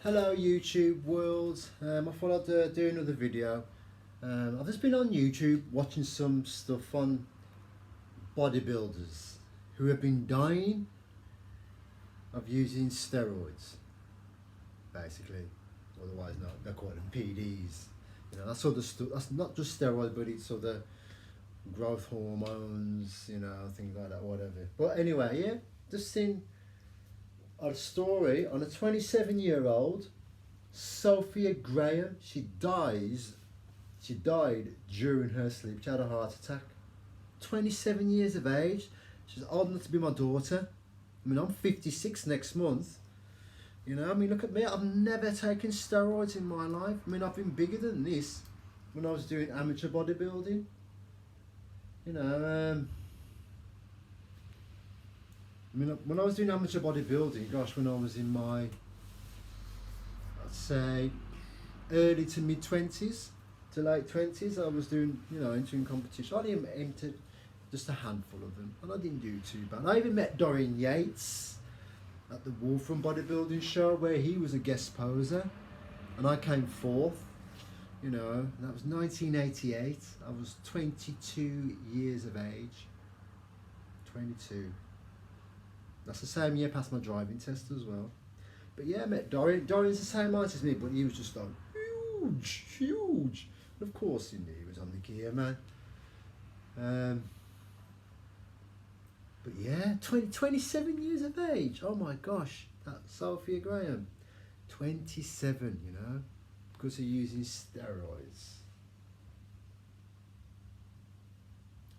Hello YouTube world, I thought I'd do another video. I've just been on YouTube watching some stuff on bodybuilders who have been dying of using steroids, basically, otherwise not, they're calling them PDs. You know, that's other stuff, that's not just steroids, but it's other growth hormones, you know, things like that, whatever. But anyway, yeah, just seen a story on a 27-year-old Sophia Graham. She died during her sleep. She had a heart attack. 27 years of age. She's old enough to be my daughter. I mean, I'm 56 next month. You know, I mean, look at me. I've never taken steroids in my life. I mean, I've been bigger than this when I was doing amateur bodybuilding. You know, I mean, when I was doing amateur bodybuilding, gosh, when I was in my, I'd say, early to mid 20s to late 20s, I was doing, you know, entering competition. I only entered just a handful of them, and I didn't do too bad. I even met Dorian Yates at the Wolfram bodybuilding show where he was a guest poser, and I came fourth. You know, that was 1988. I was 22 years of age. 22. That's the same year I passed my driving test as well. But yeah, I met Dorian. Dorian's the same height as me, but he was just like huge. And of course he knew he was on the gear, man. But yeah, 27 years of age. Oh my gosh, that's Sophia Graham. 27, you know, because of using steroids.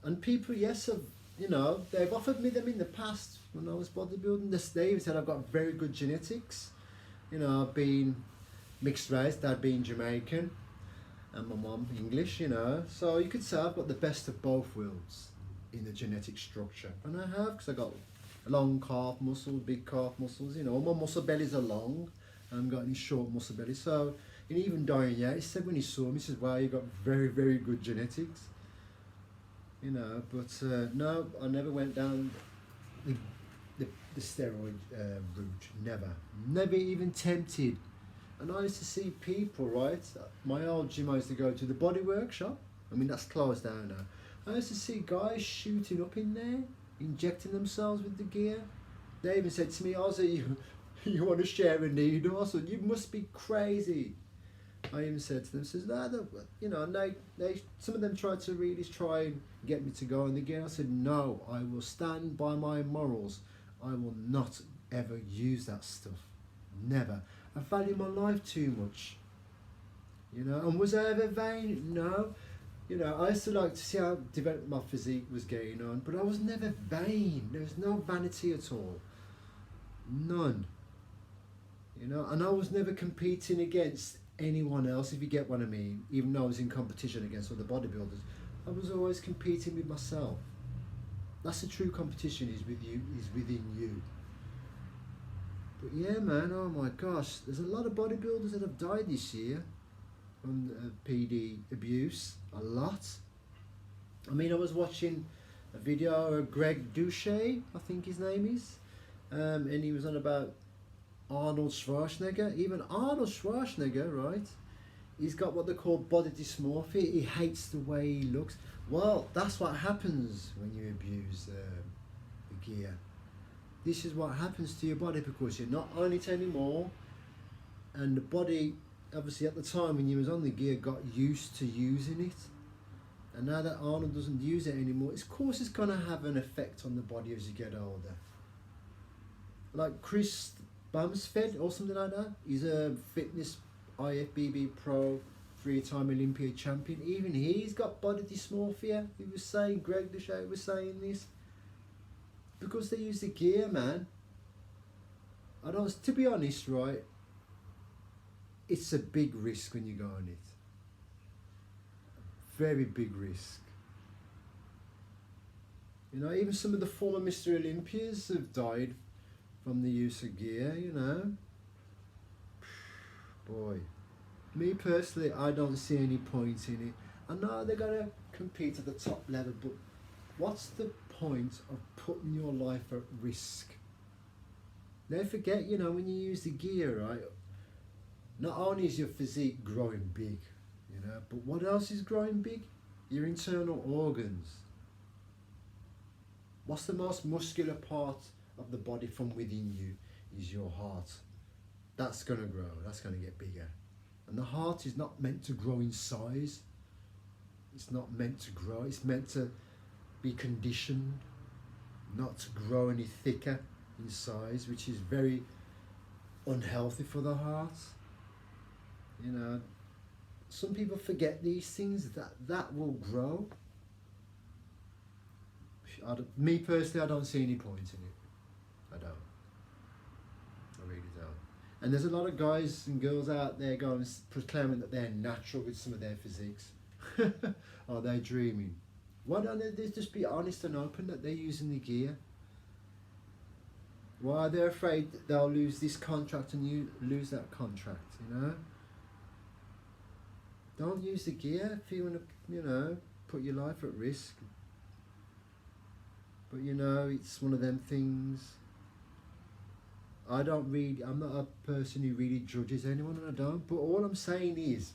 And people, yes, have, you know, they've offered me them in the past when I was bodybuilding. They even said I've got very good genetics. You know, I've been mixed race, dad being Jamaican and my mum English, you know. So you could say I've got the best of both worlds in the genetic structure. And I have, because I got long calf muscles, big calf muscles, you know. All my muscle bellies are long. I haven't got any short muscle bellies. So, and even Dorian Yates said when he saw me, he said, wow, you got very, very good genetics. You know, but no, I never went down the steroid route. Never even tempted. And I used to see people, right? My old gym I used to go to, the body workshop. I mean, that's closed down now. I used to see guys shooting up in there, injecting themselves with the gear. They even said to me, "Oh, so you want to share a needle?" I said, "You must be crazy." I even said to them, says, "No, you know," and they some of them tried to really try and get me to go on the gear. I said, "No, I will stand by my morals. I will not ever use that stuff. Never. I value my life too much. You know, and was I ever vain? No. You know, I used to like to see how developed my physique was going on, but I was never vain. There was no vanity at all. None. You know, and I was never competing against anyone else, if you get what I mean. Even though I was in competition against other bodybuilders, I was always competing with myself. That's the true competition, is with you, is within you. But yeah, man, oh my gosh, there's a lot of bodybuilders that have died this year from PD abuse, a lot. I mean, I was watching a video of Greg Douchet, I think his name is, and he was on about Arnold Schwarzenegger. Even Arnold Schwarzenegger, right, he's got what they call body dysmorphia. He hates the way he looks. Well, that's what happens when you abuse the gear. This is what happens to your body, because you're not on it anymore, and the body, obviously at the time when you was on the gear, got used to using it, and now that Arnold doesn't use it anymore, of course it's going to have an effect on the body as you get older. Like Chris Bumstead or something like that, he's a fitness IFBB pro, 3-time Olympiad champion. Even he's got body dysmorphia. He was saying, Greg Douchet was saying this, because they use the gear, man. I don't, to be honest, right, it's a big risk when you go on it. Very big risk. You know, even some of the former Mr. Olympias have died from the use of gear, you know. Boy, me personally, I don't see any point in it. I know they're gonna compete at the top level, but what's the point of putting your life at risk? Don't forget, you know, when you use the gear, right, not only is your physique growing big, you know, but what else is growing big? Your internal organs. What's the most muscular part of the body from within you? Is your heart. That's going to grow, that's going to get bigger. And the heart is not meant to grow in size. It's not meant to grow, it's meant to be conditioned not to grow any thicker in size, which is very unhealthy for the heart. You know, some people forget these things, that will grow. Me personally, I don't see any point in it. I don't. I really don't. And there's a lot of guys and girls out there going proclaiming that they're natural with some of their physiques. Are they dreaming? Why don't they just be honest and open that they're using the gear? Why are they afraid that they'll lose this contract and you lose that contract, you know? Don't use the gear if you want to, you know, put your life at risk. But you know, it's one of them things. I'm not a person who really judges anyone, and I don't. But all I'm saying is,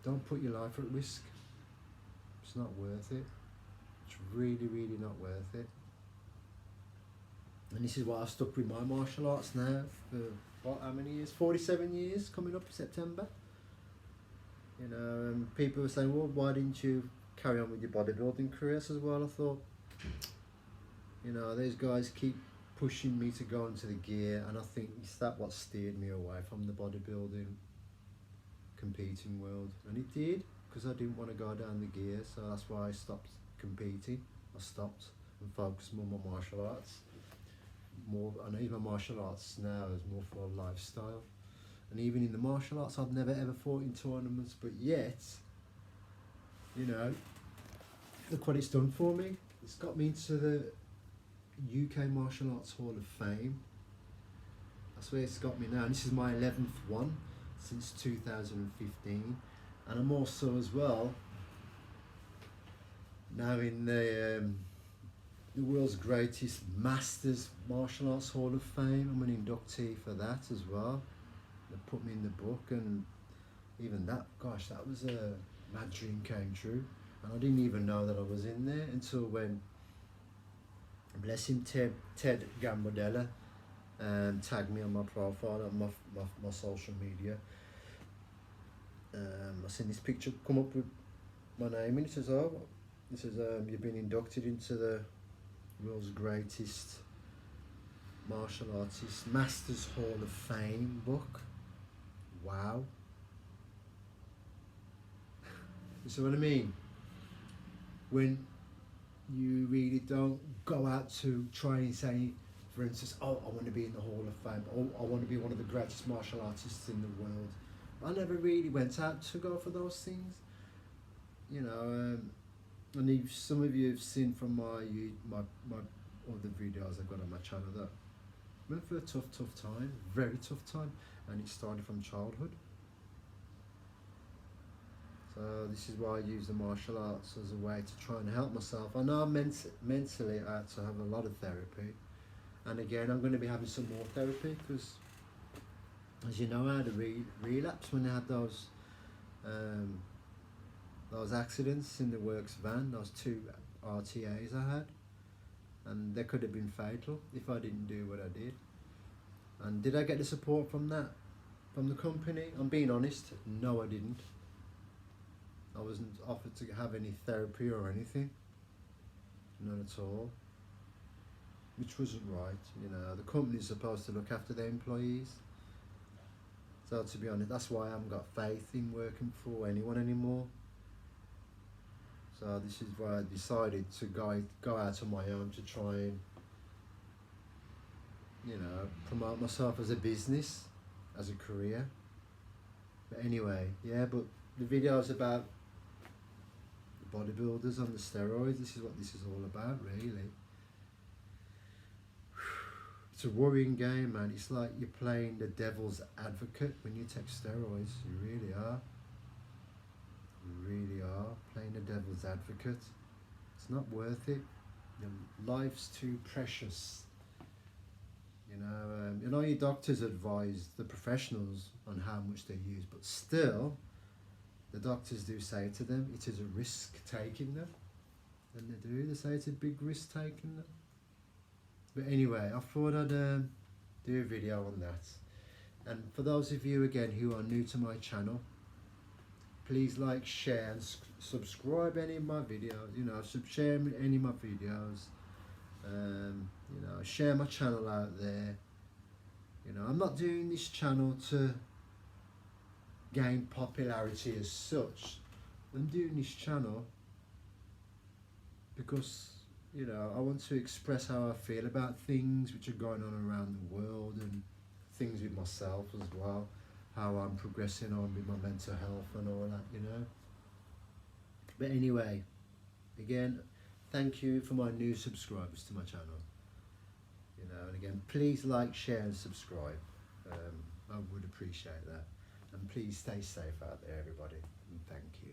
don't put your life at risk. It's not worth it. It's really, really not worth it. And this is why I've stuck with my martial arts now for, what, how many years? 47 years coming up in September. You know, and people were saying, well, why didn't you carry on with your bodybuilding career? As well, I thought, you know, these guys keep pushing me to go into the gear, and I think it's that what steered me away from the bodybuilding competing world. And it did, because I didn't want to go down the gear, so that's why I stopped competing. I stopped and focused more on my martial arts. And even martial arts now is more for a lifestyle. And even in the martial arts, I've never ever fought in tournaments, but yet, you know, look what it's done for me. It's got me into the UK Martial Arts Hall of Fame. That's where it's got me now. And this is my 11th one since 2015. And I'm also as well now in the world's greatest Masters Martial Arts Hall of Fame. I'm an inductee for that as well. They put me in the book, and even that, gosh, that was a mad dream came true. And I didn't even know that I was in there until when, bless him, Ted Gambardella tagged me on my profile on my social media. I seen this picture come up with my name, and it says, you've been inducted into the world's greatest martial artist Masters Hall of Fame book. Wow. You see what I mean? When you really don't go out to try and say, for instance, oh, I want to be in the Hall of Fame, oh, I want to be one of the greatest martial artists in the world. I never really went out to go for those things, you know. And if some of you have seen from my other videos I've got on my channel, that I went for a tough time, very tough time, and it started from childhood. So this is why I use the martial arts as a way to try and help myself. I know mentally I had to have a lot of therapy, and again I'm going to be having some more therapy, because as you know, I had a relapse when I had those accidents in the works van, those 2 RTAs I had, and they could have been fatal if I didn't do what I did. And did I get the support from that, from the company? I'm being honest, no I didn't. I wasn't offered to have any therapy or anything, none at all, which wasn't right. You know, the company's supposed to look after their employees. So to be honest, that's why I haven't got faith in working for anyone anymore. So this is why I decided to go out on my own to try and, you know, promote myself as a business, as a career. But anyway, yeah, but the video's about the bodybuilders on the steroids. This is what this is all about, really. It's a worrying game, man. It's like you're playing the devil's advocate when you take steroids. You really are. You really are playing the devil's advocate. It's not worth it. Your life's too precious. You know your doctors advise the professionals on how much they use, but still, the doctors do say to them it is a risk taking them, and they say it's a big risk taking them. But anyway, I thought I'd do a video on that. And for those of you again who are new to my channel, please like, share, and subscribe any of my videos. Share any of my videos. Share my channel out there. I'm not doing this channel to gain popularity as such. I'm doing this channel because I want to express how I feel about things which are going on around the world, and things with myself as well, how I'm progressing on with my mental health and all that. But anyway, again, thank you for my new subscribers to my channel. And again, please like, share, and subscribe. I would appreciate that. And please stay safe out there, everybody. And thank you.